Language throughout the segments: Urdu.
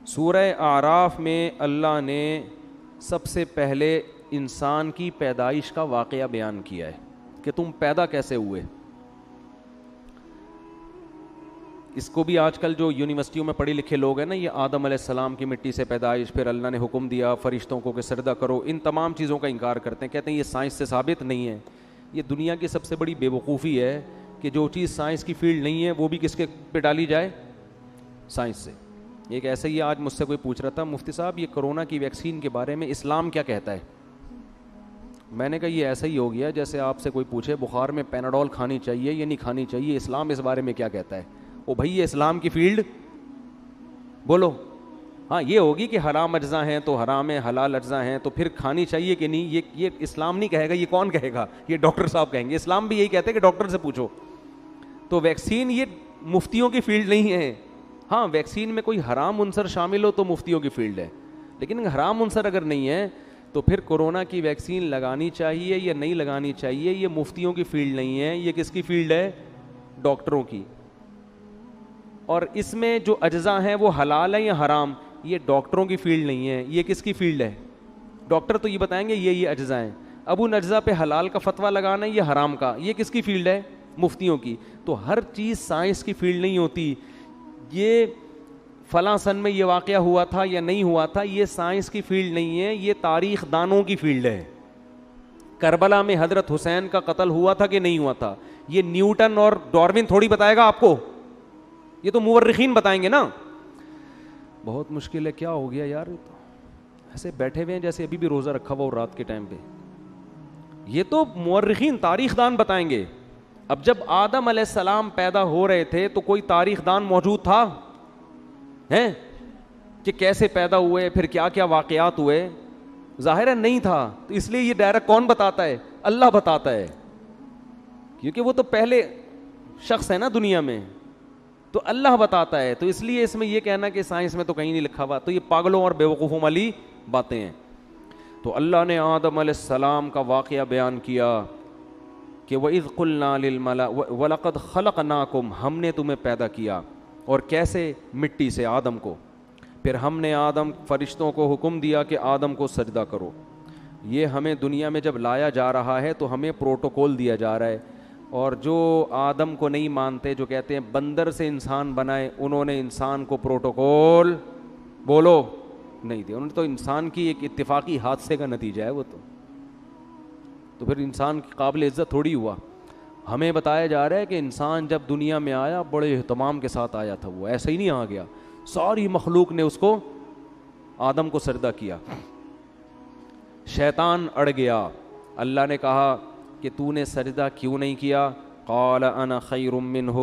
سورہ اعراف میں اللہ نے سب سے پہلے انسان کی پیدائش کا واقعہ بیان کیا ہے کہ تم پیدا کیسے ہوئے. اس کو بھی آج کل جو یونیورسٹیوں میں پڑھے لکھے لوگ ہیں نا, یہ آدم علیہ السلام کی مٹی سے پیدائش, پھر اللہ نے حکم دیا فرشتوں کو کہ سجدہ کرو, ان تمام چیزوں کا انکار کرتے ہیں, کہتے ہیں یہ سائنس سے ثابت نہیں ہے. یہ دنیا کی سب سے بڑی بے وقوفی ہے کہ جو چیز سائنس کی فیلڈ نہیں ہے وہ بھی کس کے پہ ڈالی جائے, سائنس سے. ایک ایسے ہی آج مجھ سے کوئی پوچھ رہا تھا, مفتی صاحب یہ کرونا کی ویکسین کے بارے میں اسلام کیا کہتا ہے. میں نے کہا یہ ایسا ہی ہو گیا جیسے آپ سے کوئی پوچھے بخار میں پیناڈول کھانی چاہیے یا نہیں کھانی چاہیے, اسلام اس بارے میں کیا کہتا ہے. او بھائی یہ اسلام کی فیلڈ بولو. ہاں یہ ہوگی کہ حرام اجزاء ہیں تو حرام ہے, حلال اجزاء ہیں تو پھر کھانی چاہیے کہ نہیں, یہ اسلام نہیں کہے گا, یہ کون کہے گا, یہ ڈاکٹر صاحب کہیں گے. اسلام بھی یہی کہتے ہیں کہ ڈاکٹر سے پوچھو. تو ویکسین یہ مفتیوں کی فیلڈ نہیں ہے. ہاں ویکسین میں کوئی حرام عنصر شامل ہو تو مفتیوں کی فیلڈ ہے, لیکن حرام عنصر اگر نہیں ہے تو پھر کورونا کی ویکسین لگانی چاہیے یا نہیں لگانی چاہیے یہ مفتیوں کی فیلڈ نہیں ہے, یہ کس کی فیلڈ ہے, ڈاکٹروں کی. اور اس میں جو اجزاء ہیں وہ حلال ہیں یا حرام, یہ ڈاکٹروں کی فیلڈ نہیں ہے, یہ کس کی فیلڈ ہے. ڈاکٹر تو یہ بتائیں گے یہ اجزاء ہیں, اب ان اجزاء پہ حلال کا فتویٰ لگانا ہے یا حرام کا, یہ کس کی فیلڈ ہے, مفتیوں کی. تو ہر چیز سائنس کی فیلڈ نہیں ہوتی. یہ فلاں سن میں یہ واقعہ ہوا تھا یا نہیں ہوا تھا, یہ سائنس کی فیلڈ نہیں ہے, یہ تاریخ دانوں کی فیلڈ ہے. کربلا میں حضرت حسین کا قتل ہوا تھا کہ نہیں ہوا تھا, یہ نیوٹن اور ڈاروین تھوڑی بتائے گا آپ کو, یہ تو مورخین بتائیں گے نا. بہت مشکل ہے. کیا ہو گیا یار, تو ایسے بیٹھے ہوئے ہیں جیسے ابھی بھی روزہ رکھا ہوا ہو رات کے ٹائم پہ. یہ تو مورخین تاریخ دان بتائیں گے. اب جب آدم علیہ السلام پیدا ہو رہے تھے تو کوئی تاریخ دان موجود تھا ہیں کہ کیسے پیدا ہوئے, پھر کیا کیا واقعات ہوئے, ظاہر ہے نہیں تھا. تو اس لیے یہ ڈائریکٹ کون بتاتا ہے, اللہ بتاتا ہے, کیونکہ وہ تو پہلے شخص ہے نا دنیا میں, تو اللہ بتاتا ہے. تو اس لیے اس میں یہ کہنا کہ سائنس میں تو کہیں نہیں لکھا ہوا, تو یہ پاگلوں اور بیوقوفوں والی باتیں ہیں. تو اللہ نے آدم علیہ السلام کا واقعہ بیان کیا کہ وَإِذْ قُلْنَا لِلْمَلَائِكَةِ وَلَقَدْ خَلَقْنَاكُمْ, ہم نے تمہیں پیدا کیا, اور کیسے, مٹی سے, آدم کو. پھر ہم نے آدم فرشتوں کو حکم دیا کہ آدم کو سجدہ کرو. یہ ہمیں دنیا میں جب لایا جا رہا ہے تو ہمیں پروٹوکول دیا جا رہا ہے. اور جو آدم کو نہیں مانتے, جو کہتے ہیں بندر سے انسان بنائے, انہوں نے انسان کو پروٹوکول بولو نہیں دیا. انہوں نے تو انسان کی ایک اتفاقی حادثے کا نتیجہ ہے وہ تو پھر انسان کی قابل عزت تھوڑی ہوا. ہمیں بتایا جا رہا ہے کہ انسان جب دنیا میں آیا بڑے اہتمام کے ساتھ آیا تھا, وہ ایسے ہی نہیں آ گیا, ساری مخلوق نے اس کو, آدم کو سجدہ کیا. شیطان اڑ گیا. اللہ نے کہا کہ تو نے سجدہ کیوں نہیں کیا, قال انا خیر منہ,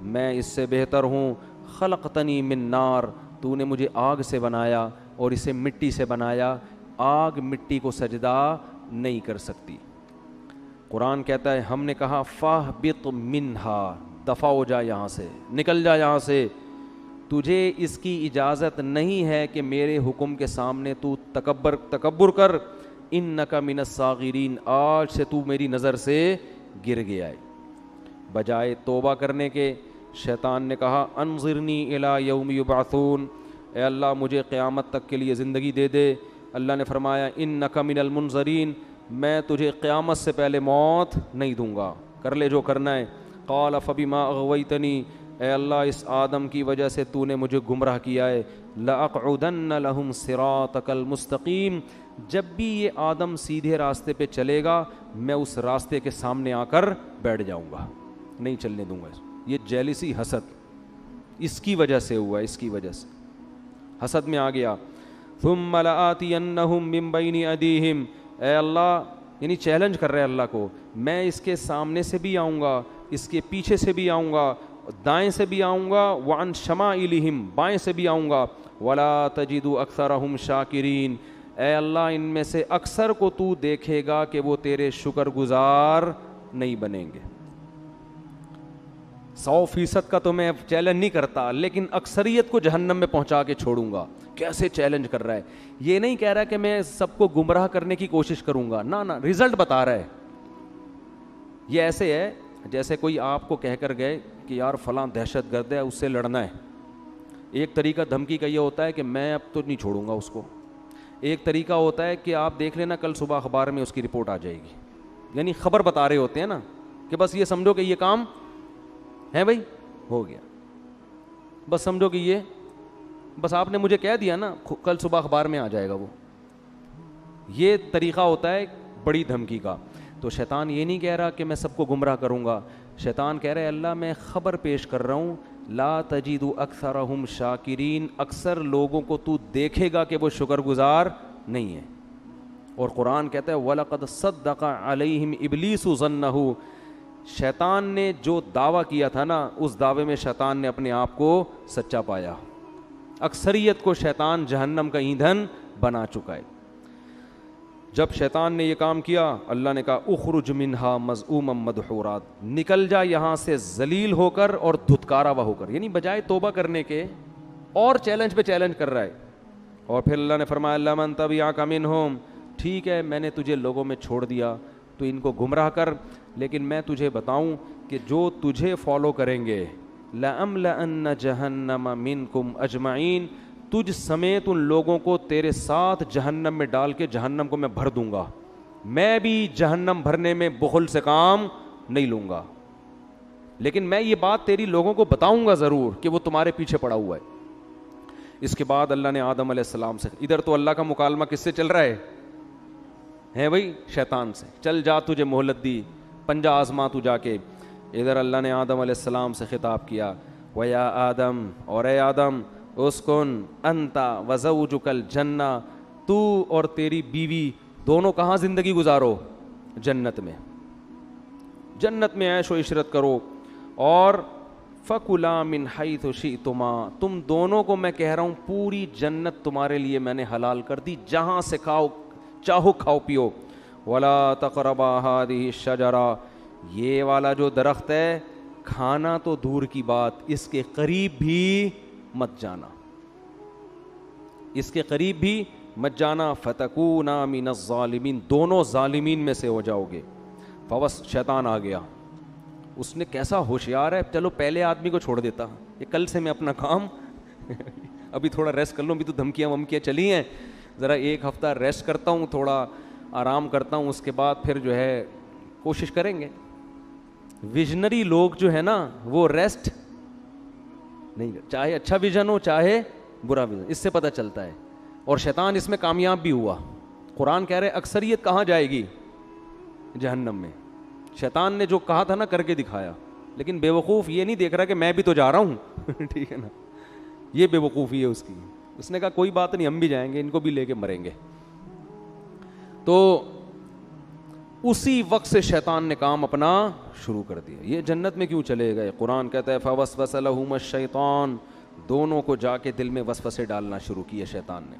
میں اس سے بہتر ہوں, خلقتنی من نار, تو نے مجھے آگ سے بنایا اور اسے مٹی سے بنایا, آگ مٹی کو سجدہ نہیں کر سکتی. قرآن کہتا ہے ہم نے کہا فاہبط منہا, دفع ہو جا یہاں سے, نکل جا یہاں سے, تجھے اس کی اجازت نہیں ہے کہ میرے حکم کے سامنے تو تکبر کر, انک من الصاغرین, آج سے تو میری نظر سے گر گیا ہے. بجائے توبہ کرنے کے شیطان نے کہا انظرنی الی یوم یبعثون, اے اللہ مجھے قیامت تک کے لیے زندگی دے دے. اللہ نے فرمایا انک من المنظرین, میں تجھے قیامت سے پہلے موت نہیں دوں گا, کر لے جو کرنا ہے. قال فبما اغویتنی, اے اللہ اس آدم کی وجہ سے تو نے مجھے گمراہ کیا ہے, لأقعدن لهم صراطک المستقیم, جب بھی یہ آدم سیدھے راستے پہ چلے گا میں اس راستے کے سامنے آ کر بیٹھ جاؤں گا, نہیں چلنے دوں گا. یہ جیلسی, حسد, اس کی وجہ سے ہوا, اس کی وجہ سے حسد میں آ گیا. ثم لآتینہم من بین ایدیہم, اے اللہ, یعنی چیلنج کر رہے اللہ کو, میں اس کے سامنے سے بھی آؤں گا, اس کے پیچھے سے بھی آؤں گا, دائیں سے بھی آؤں گا, وعن شمائلہم, بائیں سے بھی آؤں گا, ولا تجد اکثرہم شاکرین, اے اللہ ان میں سے اکثر کو تو دیکھے گا کہ وہ تیرے شکر گزار نہیں بنیں گے. 100% کا تو میں چیلنج نہیں کرتا, لیکن اکثریت کو جہنم میں پہنچا کے چھوڑوں گا. کیسے چیلنج کر رہا ہے, یہ نہیں کہہ رہا کہ میں سب کو گمراہ کرنے کی کوشش کروں گا, نہ, رزلٹ بتا رہا ہے. یہ ایسے ہے جیسے کوئی آپ کو کہہ کر گئے کہ یار فلاں دہشت گرد ہے، اس سے لڑنا ہے. ایک طریقہ دھمکی کا یہ ہوتا ہے کہ میں اب تو نہیں چھوڑوں گا اس کو. ایک طریقہ ہوتا ہے کہ آپ دیکھ لینا کل صبح اخبار میں اس کی رپورٹ آ جائے گی. یعنی خبر بتا رہے ہوتے ہیں نا کہ بس یہ سمجھو کہ یہ کام ہے بھائی، ہو گیا. بس سمجھو کہ یہ بس آپ نے مجھے کہہ دیا نا، کل صبح اخبار میں آ جائے گا وہ. یہ طریقہ ہوتا ہے بڑی دھمکی کا. تو شیطان یہ نہیں کہہ رہا کہ میں سب کو گمراہ کروں گا. شیطان کہہ رہا ہے اللہ میں خبر پیش کر رہا ہوں، لا تجد اکثرہم شاکرین، اکثر لوگوں کو تو دیکھے گا کہ وہ شکر گزار نہیں ہے. اور قرآن کہتا ہے وَلَقَدْ صَدَّقَ عَلَيْهِمْ إِبْلِيسُ ظَنَّهُ، شیطان نے جو دعویٰ کیا تھا نا، اس دعوے میں شیطان نے اپنے آپ کو سچا پایا. اکثریت کو شیطان جہنم کا ایندھن بنا چکا ہے. جب شیطان نے یہ کام کیا، اللہ نے کہا اخرج منہا مذءوما مدحورا، نکل جا یہاں سے ذلیل ہو کر اور دھتکارا ہوا ہو کر. یعنی بجائے توبہ کرنے کے اور چیلنج پہ چیلنج کر رہا ہے. اور پھر اللہ نے فرمایا اللہ من تبعک منہم، ٹھیک ہے میں نے تجھے لوگوں میں چھوڑ دیا تو ان کو گمراہ کر، لیکن میں تجھے بتاؤں کہ جو تجھے فالو کریں گے لَأَمْلَأَنَّ جَهَنَّمَ مِنْكُمْ أَجْمَعِينَ، تجھ سمیت ان لوگوں کو تیرے ساتھ جہنم میں ڈال کے جہنم کو میں بھر دوں گا. میں بھی جہنم بھرنے میں بخل سے کام نہیں لوں گا، لیکن میں یہ بات تیری لوگوں کو بتاؤں گا ضرور کہ وہ تمہارے پیچھے پڑا ہوا ہے. اس کے بعد اللہ نے آدم علیہ السلام سے، ادھر تو اللہ کا مکالمہ کس سے چل رہا ہے بھائی؟ شیطان سے. چل جا تجھے مہلت دی، پنجہ آزما تو جا کے. ادھر اللہ نے آدم علیہ السلام سے خطاب کیا وَيَا آدم، اور اے آدم اسکن انت وزوجک الجنہ، تو اور تیری بیوی دونوں کہاں زندگی گزارو؟ جنت میں. جنت میں عیش و عشرت کرو. اور فَكُلَا مِنْ حَيْثُ شِئْتُمَا، تم دونوں کو میں کہہ رہا ہوں پوری جنت تمہارے لیے میں نے حلال کر دی، جہاں سے کھاؤ چاہو کھاؤ پیو. وَلَا تَقْرَبَا هَٰذِهِ الشَّجَرَةَ، یہ والا جو درخت ہے کھانا تو دور کی بات، اس کے قریب بھی مت جانا، اس کے قریب بھی مت جانا. فَتَكُونَا مِنَ الظَّالِمِينَ، دونوں ظالمین میں سے ہو جاؤ گے. فوس شیطان آ گیا. اس نے کیسا ہوشیار ہے، چلو پہلے آدمی کو چھوڑ دیتا، یہ کل سے میں اپنا کام ابھی تھوڑا ریسٹ کر لوں، ابھی تو دھمکیاں ومکیاں چلی ہیں، ذرا ایک ہفتہ ریسٹ کرتا ہوں، تھوڑا آرام کرتا ہوں، اس کے بعد پھر جو ہے کوشش کریں گے. ویژنری لوگ جو ہے نا وہ ریسٹ نہیں، چاہے اچھا ویژن ہو چاہے برا ویژن، اس سے پتہ چلتا ہے. اور شیطان اس میں کامیاب بھی ہوا. قرآن کہہ رہے اکثریت کہاں جائے گی؟ جہنم میں. شیطان نے جو کہا تھا نا کر کے دکھایا، لیکن بے وقوف یہ نہیں دیکھ رہا کہ میں بھی تو جا رہا ہوں ٹھیک ہے نا، یہ بے وقوفی ہے اس کی. اس نے کہا کوئی بات نہیں، ہم بھی جائیں گے، ان کو بھی لے کے مریں گے. تو اسی وقت سے شیطان نے کام اپنا شروع کر دیا. یہ جنت میں کیوں چلے گئے؟ قرآن کہتا ہے فوسوس لہما الشیطان، دونوں کو جا کے دل میں وسوسے ڈالنا شروع کیے شیطان نے،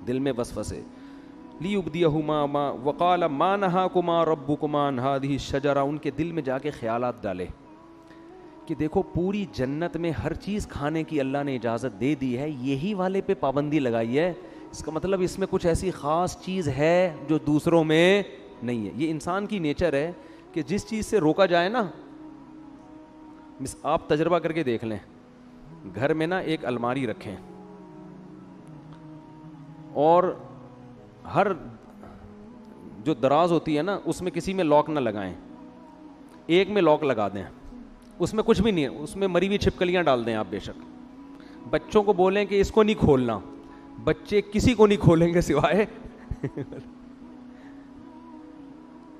دل میں وسوسے. لیبدیہما وقال ما نہاکما ربکما عن ہذہ الشجرہ، ان کے دل میں جا کے خیالات ڈالے کہ دیکھو پوری جنت میں ہر چیز کھانے کی اللہ نے اجازت دے دی ہے، یہی والے پہ پابندی لگائی ہے، اس کا مطلب اس میں کچھ ایسی خاص چیز ہے جو دوسروں میں نہیں ہے. یہ انسان کی نیچر ہے کہ جس چیز سے روکا جائے نا، آپ تجربہ کر کے دیکھ لیں، گھر میں نا ایک الماری رکھیں اور ہر جو دراز ہوتی ہے نا اس میں کسی میں لاک نہ لگائیں، ایک میں لاک لگا دیں، اس میں کچھ بھی نہیں ہے، اس میں مری ہوئی چھپکلیاں ڈال دیں آپ. بے شک بچوں کو بولیں کہ اس کو نہیں کھولنا، بچے کسی کو نہیں کھولیں گے سوائے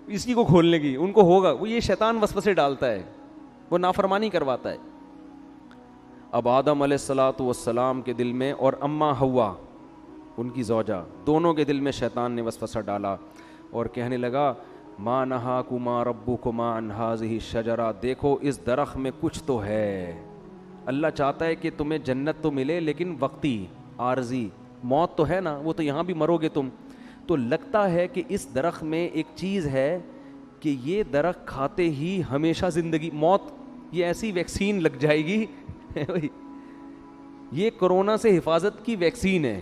اسی کو کھولنے کی، ان کو ہوگا. وہ یہ شیطان وسوسے ڈالتا ہے، وہ نافرمانی کرواتا ہے. اب آدم علیہ الصلاۃ والسلام کے دل میں اور اماں حوا ان کی زوجہ، دونوں کے دل میں شیطان نے وسوسہ ڈالا اور کہنے لگا ما نہاکما ربکما عن ہذہ الشجرہ، دیکھو اس درخت میں کچھ تو ہے، اللہ چاہتا ہے کہ تمہیں جنت تو ملے لیکن وقتی، عارضی، موت تو ہے نا، وہ تو یہاں بھی مرو گے تم. تو لگتا ہے کہ اس درخت میں ایک چیز ہے کہ یہ درخت کھاتے ہی ہمیشہ زندگی، موت، یہ ایسی ویکسین لگ جائے گی یہ کرونا سے حفاظت کی ویکسین ہے،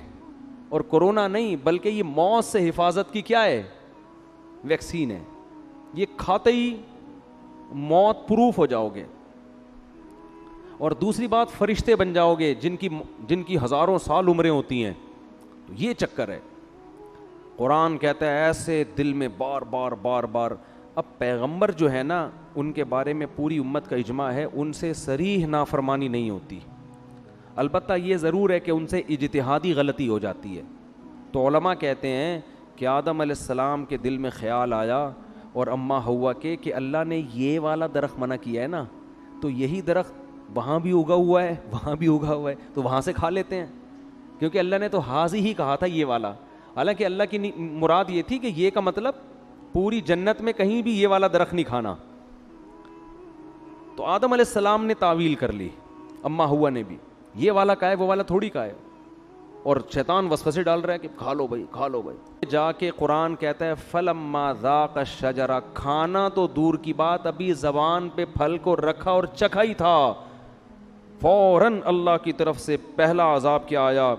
اور کرونا نہیں بلکہ یہ موت سے حفاظت کی کیا ہے؟ ویکسین ہے. یہ کھاتے ہی موت پروف ہو جاؤ گے. اور دوسری بات فرشتے بن جاؤ گے جن کی ہزاروں سال عمریں ہوتی ہیں. تو یہ چکر ہے. قرآن کہتا ہے ایسے دل میں بار بار بار بار. اب پیغمبر جو ہے نا ان کے بارے میں پوری امت کا اجماع ہے ان سے صریح نافرمانی نہیں ہوتی. البتہ یہ ضرور ہے کہ ان سے اجتہادی غلطی ہو جاتی ہے. تو علماء کہتے ہیں کہ آدم علیہ السلام کے دل میں خیال آیا اور اماں ہوا کہ اللہ نے یہ والا درخت منع کیا ہے نا, تو یہی درخت وہاں بھی اگا ہوا ہے وہاں بھی اگا ہوا ہے, تو وہاں سے کھا لیتے ہیں, کیونکہ اللہ نے تو حاضی ہی کہا تھا یہ والا. حالانکہ اللہ کی مراد یہ تھی کہ یہ کا مطلب پوری جنت میں کہیں بھی یہ والا درخت نہیں کھانا. تو آدم علیہ السلام نے تعویل کر لی, اماں ہوا نے بھی, یہ والا کا ہے وہ والا تھوڑی کا ہے. اور شیطان وسوسے ڈال رہا ہے کہ کھا لو بھائی کھا لو بھائی. جا کے قرآن کہتا ہے فلما ذاق الشجرہ, کھانا تو دور کی بات, ابھی زبان پہ پھل کو رکھا اور چکھا ہی تھا, فوراً اللہ کی طرف سے پہلا عذاب کیا آیا,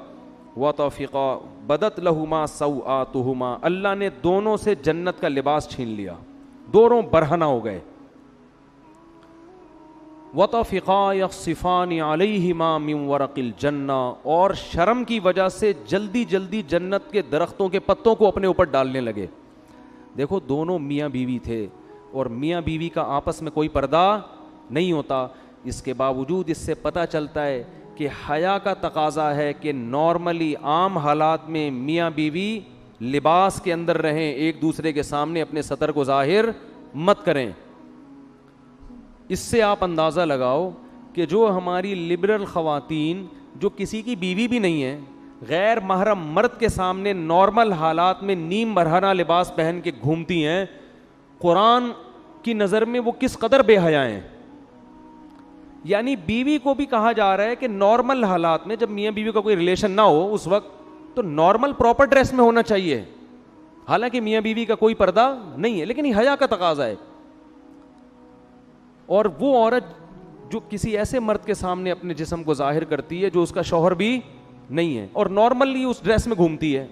وطفقا بدت لہما سوآتہما, اللہ نے دونوں سے جنت کا لباس چھین لیا, دونوں برہنہ ہو گئے. وطفقا یخصفان علیہما من ورق الجنہ, اور شرم کی وجہ سے جلدی جلدی جنت کے درختوں کے پتوں کو اپنے اوپر ڈالنے لگے. دیکھو دونوں میاں بیوی تھے اور میاں بیوی کا آپس میں کوئی پردہ نہیں ہوتا. اس کے باوجود اس سے پتہ چلتا ہے کہ حیا کا تقاضا ہے کہ نارملی عام حالات میں میاں بیوی لباس کے اندر رہیں, ایک دوسرے کے سامنے اپنے سطر کو ظاہر مت کریں. اس سے آپ اندازہ لگاؤ کہ جو ہماری لبرل خواتین جو کسی کی بیوی بھی نہیں ہیں, غیر محرم مرد کے سامنے نارمل حالات میں نیم برہنہ لباس پہن کے گھومتی ہیں, قرآن کی نظر میں وہ کس قدر بے حیا ہیں. یعنی بیوی کو بھی کہا جا رہا ہے کہ نارمل حالات میں جب میاں بیوی کا کوئی ریلیشن نہ ہو اس وقت تو نارمل پراپر ڈریس میں ہونا چاہیے, حالانکہ میاں بیوی کا کوئی پردہ نہیں ہے, لیکن یہ حیا کا تقاضا ہے. اور وہ عورت جو کسی ایسے مرد کے سامنے اپنے جسم کو ظاہر کرتی ہے جو اس کا شوہر بھی نہیں ہے اور نارملی اس ڈریس میں گھومتی ہے,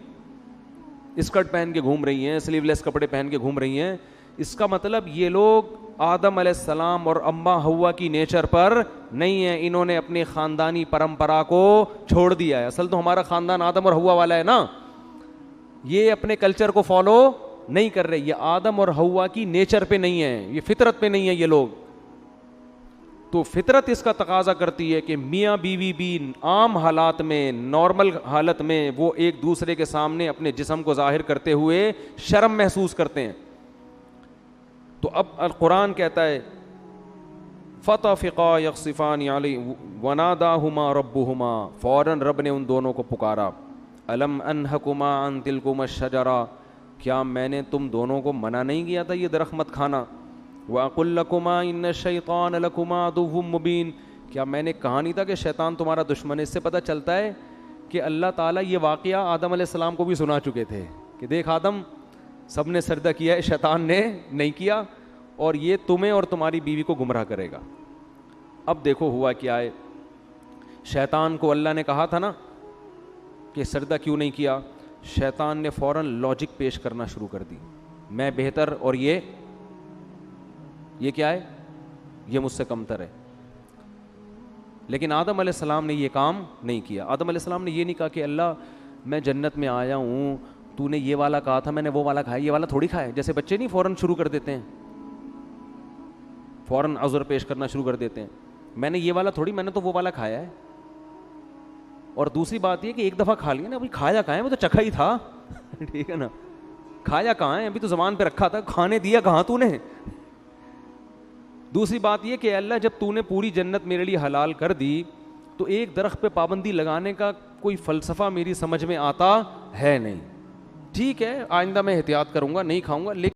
اسکرٹ پہن کے گھوم رہی ہیں, سلیو لیس کپڑے پہن کے گھوم رہی ہیں, اس کا مطلب یہ لوگ آدم علیہ السلام اور اماں ہوا کی نیچر پر نہیں ہے, انہوں نے اپنی خاندانی پرمپرا کو چھوڑ دیا ہے. اصل تو ہمارا خاندان آدم اور ہوا والا ہے نا, یہ اپنے کلچر کو فالو نہیں کر رہے, یہ آدم اور ہوا کی نیچر پہ نہیں ہے, یہ فطرت پہ نہیں ہے یہ لوگ. تو فطرت اس کا تقاضا کرتی ہے کہ میاں بیوی بھی عام حالات میں نارمل حالت میں وہ ایک دوسرے کے سامنے اپنے جسم کو ظاہر کرتے ہوئے شرم محسوس کرتے ہیں. تو اب القرآن کہتا ہے فطفقا یخصفان علی وناداہما ربہما, فوراً رب نے ان دونوں کو پکارا, الم انہکما عن تلکما الشجرہ, کیا میں نے تم دونوں کو منع نہیں کیا تھا یہ درخت مت کھانا, وَأَقُلْ لَكُمَا إِنَّ الشَّيْطَانَ لَكُمَا عَدُوٌّ مُّبِينٌ, کیا میں نے کہا نہیں تھا کہ شیطان تمہارا دشمن ہے. اس سے پتہ چلتا ہے کہ اللہ تعالیٰ یہ واقعہ آدم علیہ السلام کو بھی سنا چکے تھے کہ دیکھ آدم, سب نے سجدہ کیا ہے, شیطان نے نہیں کیا, اور یہ تمہیں اور تمہاری بیوی کو گمراہ کرے گا. اب دیکھو ہوا کیا ہے, شیطان کو اللہ نے کہا تھا نا کہ سجدہ کیوں نہیں کیا, شیطان نے فوراً لاجک پیش کرنا شروع کر دی, میں بہتر اور یہ کیا ہے, یہ مجھ سے کمتر ہے. لیکن آدم علیہ السلام نے یہ کام نہیں کیا. آدم علیہ السلام نے یہ نہیں کہا کہ اللہ میں جنت میں آیا ہوں, تو نے یہ والا کہا تھا, میں نے وہ والا کھایا, یہ والا تھوڑی کھایا. جیسے بچے نہیں فوراً شروع کر دیتے ہیں, فوراً عذر پیش کرنا شروع کر دیتے ہیں, میں نے یہ والا تھوڑی, میں نے تو وہ والا کھایا ہے. اور دوسری بات یہ کہ ایک دفعہ کھا لیا نا, ابھی کھایا کہاں ہے, وہ تو چکھا ہی تھا ٹھیک ہے نا, کھایا کہاں ہے, ابھی تو زبان پہ رکھا تھا, کھانے دیا کہاں تو نے. دوسری بات یہ کہ اللہ جب تو نے پوری جنت میرے لیے حلال کر دی تو ایک درخت پہ پابندی لگانے کا کوئی فلسفہ میری سمجھ میں آتا ہے نہیں. ٹھیک ہے آئندہ میں احتیاط کروں گا, نہیں کھاؤں گا, لیکن